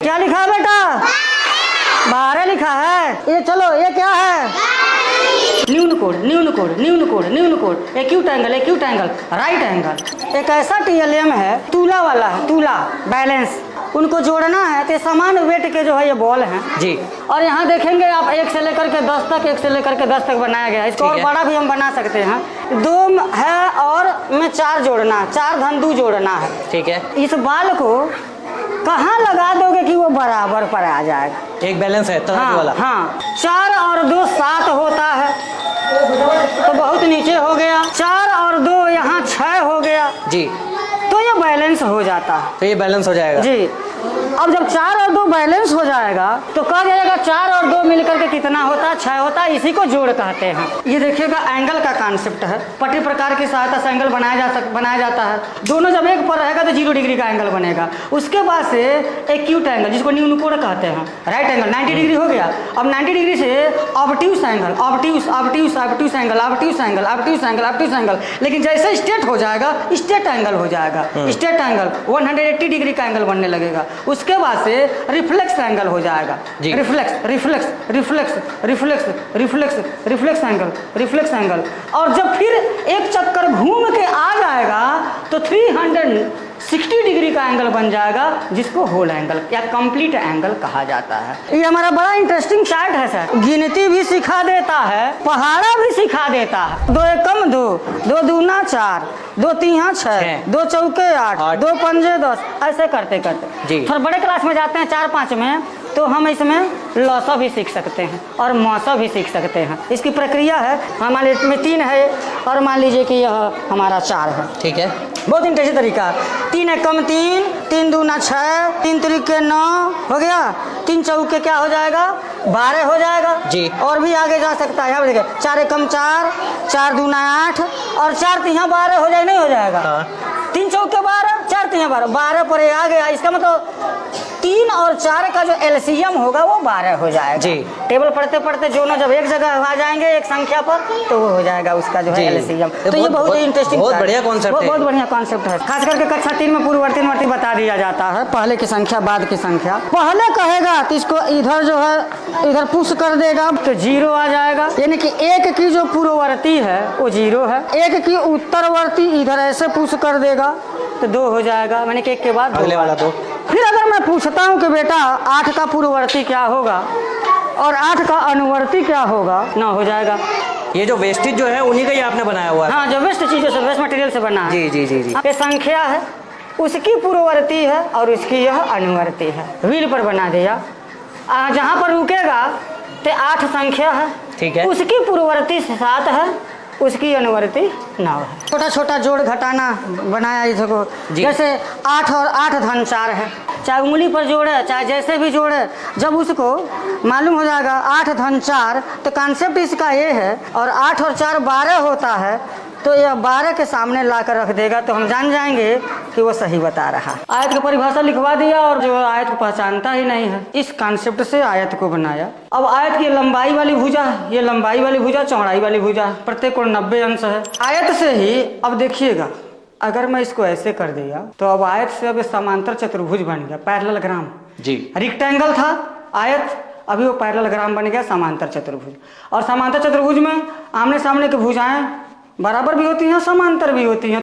क्या लिखा है बेटा? 12 लिखा है। ये चलो, ये क्या है? न्यून कोण, न्यून कोण, न्यून कोण, न्यून कोण, acute angle, acute angle, right angle. एक ऐसा टीएलएम है, तूला वाला है, तूला बैलेंस, उनको जोड़ना है तो समान वेट के जो है ये बॉल हैं जी। और यहाँ देखेंगे आप 1 से लेकर के 10 तक, 1 से लेकर के 10 तक बनाया गया है। इसको और बड़ा भी हम बना सकते हैं। 2 है और में 4 जोड़ना, 4 धन 2 जोड़ना है। ठीक है। इस बाल को कहाँ लगा दोगे कि वो बराबर पर आ जाएगा? एक बैलेंस है तरह वाला। हाँ, 4 और 2 7 होता है तो बहुत नीचे हो गया। 4 और 2 यहाँ 6 हो गया जी, तो ये बैलेंस हो जाता है। तो ये बैलेंस हो जाएगा जी। अब जब 4 और 2 बैलेंस हो जाएगा तो कहा जाएगा 4 और 2 मिलकर के कितना होता है? 6 होता है। इसी को जोड़ कहते हैं। ये देखिएगा एंगल का कॉन्सेप्ट है। पट्टी प्रकार की सहायता से एंगल बनाया जाता है। दोनों जब एक पर रहेगा तो 0 डिग्री का एंगल बनेगा। उसके बाद से एक्यूट एंगल, जिसको न्यून कोण कहते हैं, राइट एंगल 90 डिग्री हो गया। अब 90 डिग्री से obtuse angle, obtuse obtuse obtuse angle, obtuse angle, obtuse angle, obtuse angle. लेकिन जैसे स्ट्रेट हो जाएगा स्ट्रेट एंगल हो जाएगा। स्ट्रेट एंगल 180 डिग्री का एंगल बनने लगेगा। उसके बाद से रिफ्लेक्स एंगल हो जाएगा। Reflex reflex reflex reflex reflex reflex angle, reflex angle. और जब फिर एक चक्कर घूम के आ जाएगा तो 360 डिग्री का एंगल बन जाएगा, जिसको होल एंगल या कंप्लीट एंगल कहा जाता है। ये हमारा बड़ा इंटरेस्टिंग चार्ट है सर। गिनती भी सिखा देता है, पहाड़ा भी सिखा देता है। 2 एकम 2, 2 दूना 4, 2 तीहा 6, 2 चौके 8, 2 पंजे 10, ऐसे करते करते थोड़ा बड़े क्लास में जाते हैं 4-5 में, तो हम इसमें लॉसा भी सीख सकते हैं और मौसा भी सीख सकते हैं। इसकी प्रक्रिया है, हमारे में 3 है और मान लीजिए कि यह हमारा 4 है। ठीक है। बहुत इंटरेस्टिंग तरीका। 3 एकम 3, 3 दूना 6, 3 त्रिके 9 हो गया। 3 चौके क्या हो जाएगा? 12 हो जाएगा जी। और भी आगे जा सकता है। यहाँ देखिए 4 एकम 4, 4 दूना 8 और 4 तिहा 12 हो जाए, नहीं हो जाएगा? 3 चौके 12, 4 तिहा 12, 12 पर आ गया। इसका मतलब 3 और 4 का जो एलसीएम होगा वो 12 हो जाएगा जी। टेबल पढ़ते पढ़ते दोनों जब एक जगह आ जाएंगे एक संख्या पर तो वो हो जाएगा उसका जो है एलसीएम। तो ये बहुत ही इंटरेस्टिंग, बहुत बढ़िया कॉन्सेप्ट है। बहुत बढ़िया कॉन्सेप्ट है। खास करके कक्षा 3 में पूर्ववर्ती बता दिया जाता है, पहले की संख्या बाद की संख्या। पहले कहेगा तो इसको इधर जो है इधर पुश कर देगा तो 0 आ जाएगा, यानी कि 1 की जो पूर्ववर्ती है वो 0 है। 1 की उत्तरवर्ती इधर ऐसे पुश कर देगा तो 2 हो जाएगा, मैंने कि 1 के बाद अगले वाला 2। फिर अगर मैं पूछता हूँ कि बेटा 8 का पूर्ववर्ती क्या होगा और 8 का अनुवर्ती क्या होगा, 9 हो जाएगा। ये जो वेस्टेज जो है उन्हीं का ही आपने बनाया हुआ है? हाँ, जो वेस्ट चीजों से, वेस्ट मटेरियल से बना है। जी जी जी जी। ये संख्या है, उसकी पूर्ववर्ती है और उसकी यह अनुवर्ती है। व्हील पर बना दिया। जहाँ पर रुकेगा तो 8 संख्या है, ठीक है। उसकी पूर्ववर्ती 7 है, उसकी अनुवर्ती 9 है। छोटा छोटा जोड़ घटाना बनाया इसको। जैसे 8 और 8 धन 4 है, चाहे उंगली पर जोड़े चाहे जैसे भी जोड़े, जब उसको मालूम हो जाएगा 8 धन 4 तो कॉन्सेप्ट इसका ये है। और 8 और 4 12 होता है तो यह 12 के सामने ला कर रख देगा तो हम जान जाएंगे कि वो सही बता रहा है। आयत की परिभाषा लिखवा दिया और जो आयत को पहचानता ही नहीं है, इस कॉन्सेप्ट से आयत को बनाया। अब आयत की लंबाई वाली भुजा है, ये लंबाई वाली भुजा, चौड़ाई वाली भुजा है, प्रत्येक कोण 90 अंश है। आयत से ही अब देखिएगा, अगर मैं इसको ऐसे कर दिया तो अब आयत से अब समांतर चतुर्भुज बन गया, पैरेललोग्राम जी। रेक्टेंगल था आयत, अभी वो पैरेललोग्राम बन गया समांतर चतुर्भुज। और समांतर चतुर्भुज में आमने सामने की भुजाएं बराबर भी होती हैं, समांतर भी होती हैं।